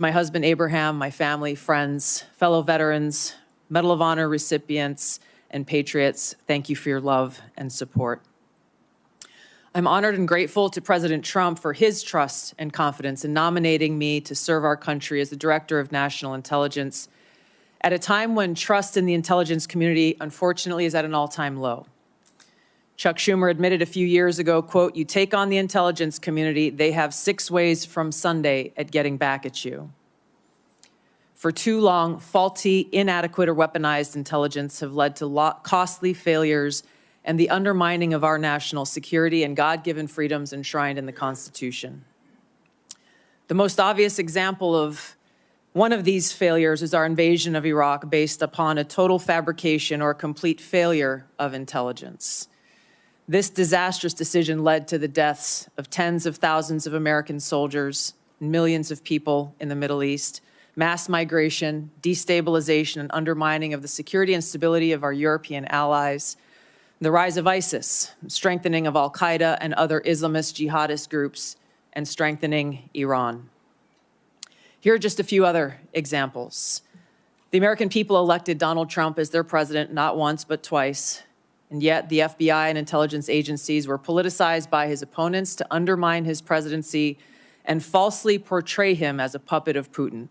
To my husband, Abraham, my family, friends, fellow veterans, Medal of Honor recipients, and patriots, thank you for your love and support. I'm honored and grateful to President Trump for his trust and confidence in nominating me to serve our country as the Director of National Intelligence at a time when trust in the intelligence community, unfortunately, is at an all-time low. Chuck Schumer admitted a few years ago, quote, "You take on the intelligence community, they have 6 ways from Sunday at getting back at you." For too long, faulty, inadequate, or weaponized intelligence have led to costly failures and the undermining of our national security and God-given freedoms enshrined in the Constitution. The most obvious example of one of these failures is our invasion of Iraq based upon a total fabrication or complete failure of intelligence. This disastrous decision led to the deaths of tens of thousands of American soldiers, millions of people in the Middle East, mass migration, destabilization, and undermining of the security and stability of our European allies, the rise of ISIS, strengthening of al-Qaeda and other Islamist jihadist groups, and strengthening Iran. Here are just a few other examples. The American people elected Donald Trump as their president not once but twice, and yet the FBI and intelligence agencies were politicized by his opponents to undermine his presidency and falsely portray him as a puppet of Putin.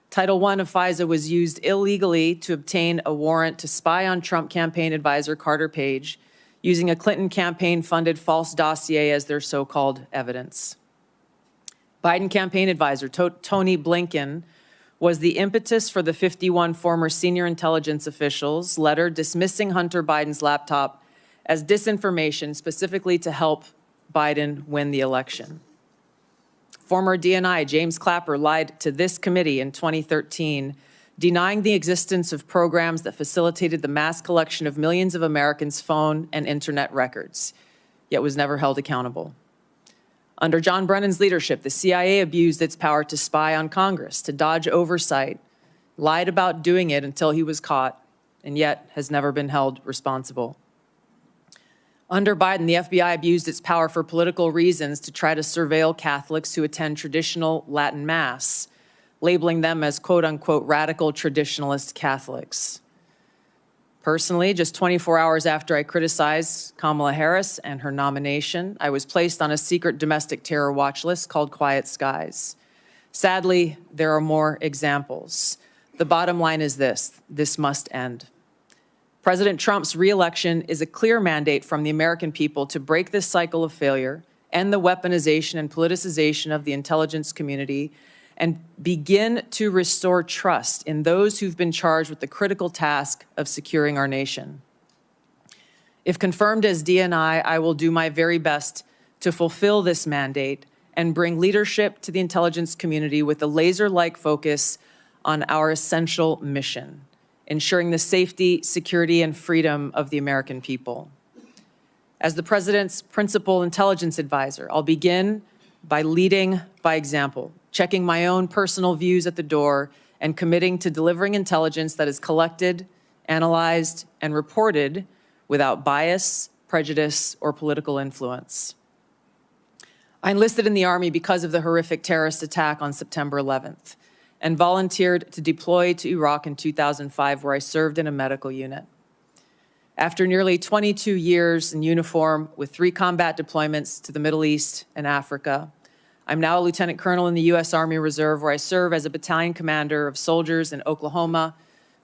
Title I of FISA was used illegally to obtain a warrant to spy on Trump campaign advisor Carter Page, using a Clinton campaign-funded false dossier as their so-called evidence. Biden campaign advisor Tony Blinken was the impetus for the 51 former senior intelligence officials' letter dismissing Hunter Biden's laptop as disinformation specifically to help Biden win the election. Former DNI James Clapper lied to this committee in 2013, denying the existence of programs that facilitated the mass collection of millions of Americans' phone and internet records, yet was never held accountable. Under John Brennan's leadership, the CIA abused its power to spy on Congress, to dodge oversight, lied about doing it until he was caught, and yet has never been held responsible. Under Biden, the FBI abused its power for political reasons to try to surveil Catholics who attend traditional Latin Mass, labeling them as quote-unquote radical traditionalist Catholics. Personally, just 24 hours after I criticized Kamala Harris and her nomination, I was placed on a secret domestic terror watch list called Quiet Skies. Sadly, there are more examples. The bottom line is this must end. President Trump's re-election is a clear mandate from the American people to break this cycle of failure, end the weaponization and politicization of the intelligence community, and begin to restore trust in those who've been charged with the critical task of securing our nation. If confirmed as DNI, I will do my very best to fulfill this mandate and bring leadership to the intelligence community with a laser-like focus on our essential mission, ensuring the safety, security, and freedom of the American people. As the President's principal intelligence advisor, I'll begin by leading by example, checking my own personal views at the door, and committing to delivering intelligence that is collected, analyzed, and reported without bias, prejudice, or political influence. I enlisted in the Army because of the horrific terrorist attack on September 11th. And volunteered to deploy to Iraq in 2005, where I served in a medical unit. After nearly 22 years in uniform with 3 combat deployments to the Middle East and Africa, I'm now a lieutenant colonel in the U.S. Army Reserve, where I serve as a battalion commander of soldiers in Oklahoma,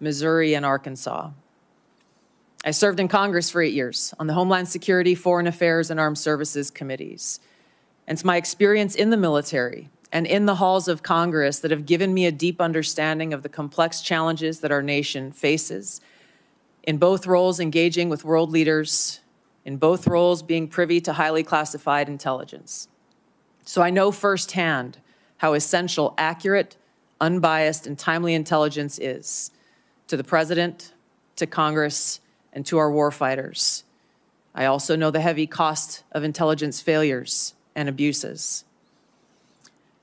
Missouri, and Arkansas. I served in Congress for 8 years on the Homeland Security, Foreign Affairs, and Armed Services committees. And it's my experience in the military and in the halls of Congress that have given me a deep understanding of the complex challenges that our nation faces, in both roles engaging with world leaders, in both roles being privy to highly classified intelligence. So I know firsthand how essential accurate, unbiased, and timely intelligence is to the President, to Congress, and to our warfighters. I also know the heavy cost of intelligence failures and abuses.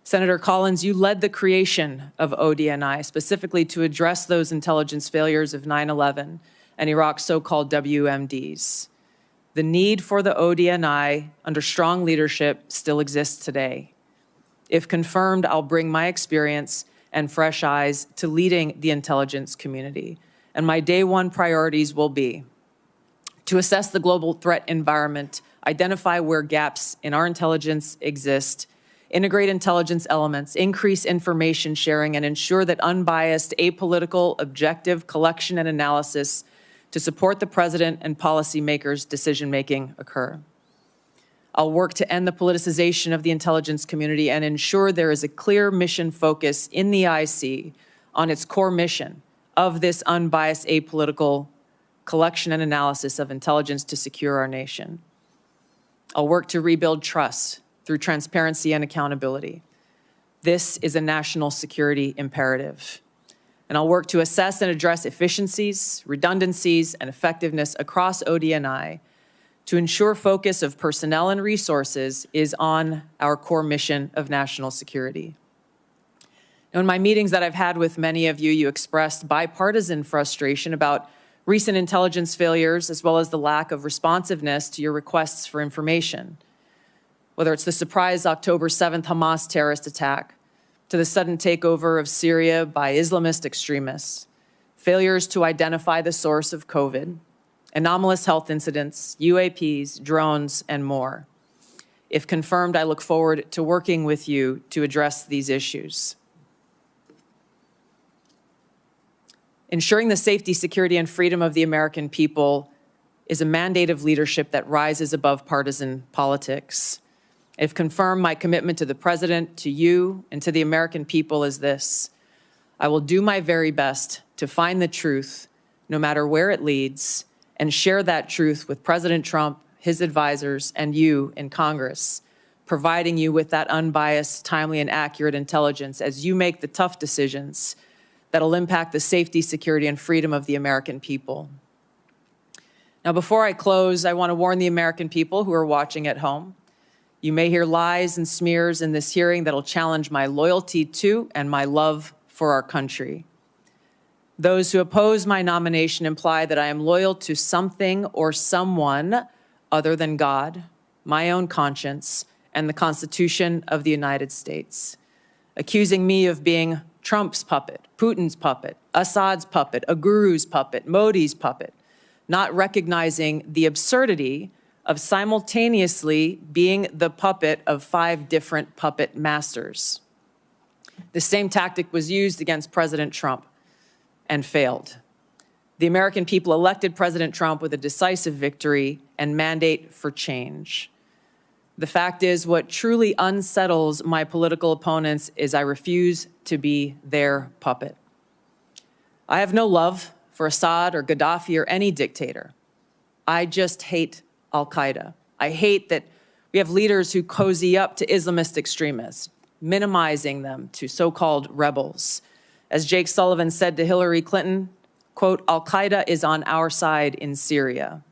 Senator Collins, you led the creation of ODNI specifically to address those intelligence failures of 9/11 and Iraq's so-called WMDs. The need for the ODNI under strong leadership still exists today. If confirmed, I'll bring my experience and fresh eyes to leading the intelligence community. And my day one priorities will be to assess the global threat environment, identify where gaps in our intelligence exist, integrate intelligence elements, increase information sharing, and ensure that unbiased, apolitical, objective collection and analysis to support the president and policymakers' decision-making occur. I'll work to end the politicization of the intelligence community and ensure there is a clear mission focus in the IC on its core mission of this unbiased, apolitical collection and analysis of intelligence to secure our nation. I'll work to rebuild trust through transparency and accountability. This is a national security imperative. And I'll work to assess and address efficiencies, redundancies, and effectiveness across ODNI to ensure focus of personnel and resources is on our core mission of national security. Now, in my meetings that I've had with many of you, you expressed bipartisan frustration about recent intelligence failures, as well as the lack of responsiveness to your requests for information. Whether it's the surprise October 7th Hamas terrorist attack, to the sudden takeover of Syria by Islamist extremists, failures to identify the source of COVID, anomalous health incidents, UAPs, drones, and more. If confirmed, I look forward to working with you to address these issues. Ensuring the safety, security, and freedom of the American people is a mandate of leadership that rises above partisan politics. If confirmed, my commitment to the president, to you, and to the American people is this: I will do my very best to find the truth, no matter where it leads, and share that truth with President Trump, his advisors, and you in Congress, providing you with that unbiased, timely, and accurate intelligence as you make the tough decisions that'll impact the safety, security, and freedom of the American people. Now, before I close, I want to warn the American people who are watching at home. You may hear lies and smears in this hearing that'll challenge my loyalty to and my love for our country. Those who oppose my nomination imply that I am loyal to something or someone other than God, my own conscience, and the Constitution of the United States, accusing me of being Trump's puppet, Putin's puppet, Assad's puppet, a guru's puppet, Modi's puppet, not recognizing the absurdity of simultaneously being the puppet of 5 different puppet masters. The same tactic was used against President Trump and failed. The American people elected President Trump with a decisive victory and mandate for change. The fact is, what truly unsettles my political opponents is I refuse to be their puppet. I have no love for Assad or Gaddafi or any dictator. I just hate al-Qaeda. I hate that we have leaders who cozy up to Islamist extremists, minimizing them to so-called rebels. As Jake Sullivan said to Hillary Clinton, quote, al-Qaeda is on our side in Syria.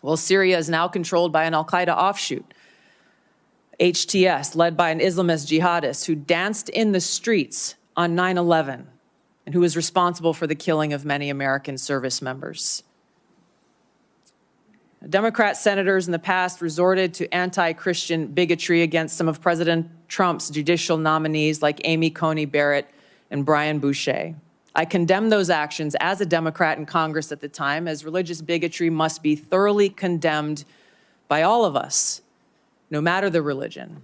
Well, Syria is now controlled by an al-Qaeda offshoot, HTS, led by an Islamist jihadist who danced in the streets on 9/11 and who was responsible for the killing of many American service members. Democrat senators in the past resorted to anti-Christian bigotry against some of President Trump's judicial nominees like Amy Coney Barrett and Brian Boucher. I condemn those actions as a Democrat in Congress at the time, as religious bigotry must be thoroughly condemned by all of us, no matter the religion.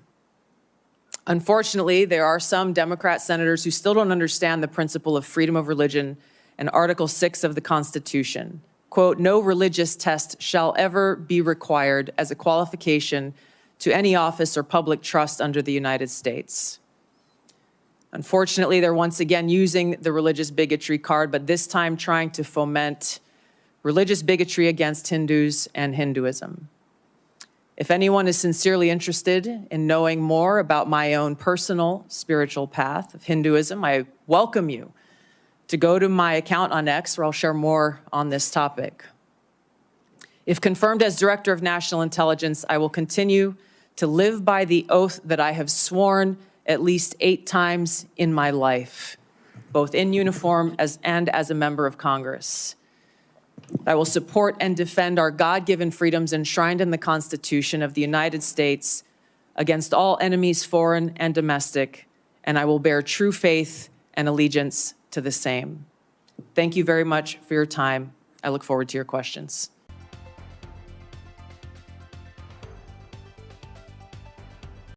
Unfortunately, there are some Democrat senators who still don't understand the principle of freedom of religion and Article 6 of the Constitution. Quote, no religious test shall ever be required as a qualification to any office or public trust under the United States. Unfortunately, they're once again using the religious bigotry card, but this time trying to foment religious bigotry against Hindus and Hinduism. If anyone is sincerely interested in knowing more about my own personal spiritual path of Hinduism, I welcome you to go to my account on X, where I'll share more on this topic. If confirmed as Director of National Intelligence, I will continue to live by the oath that I have sworn at least 8 times in my life, both in uniform and as a member of Congress. I will support and defend our God-given freedoms enshrined in the Constitution of the United States against all enemies, foreign and domestic, and I will bear true faith and allegiance to the same. Thank you very much for your time. I look forward to your questions.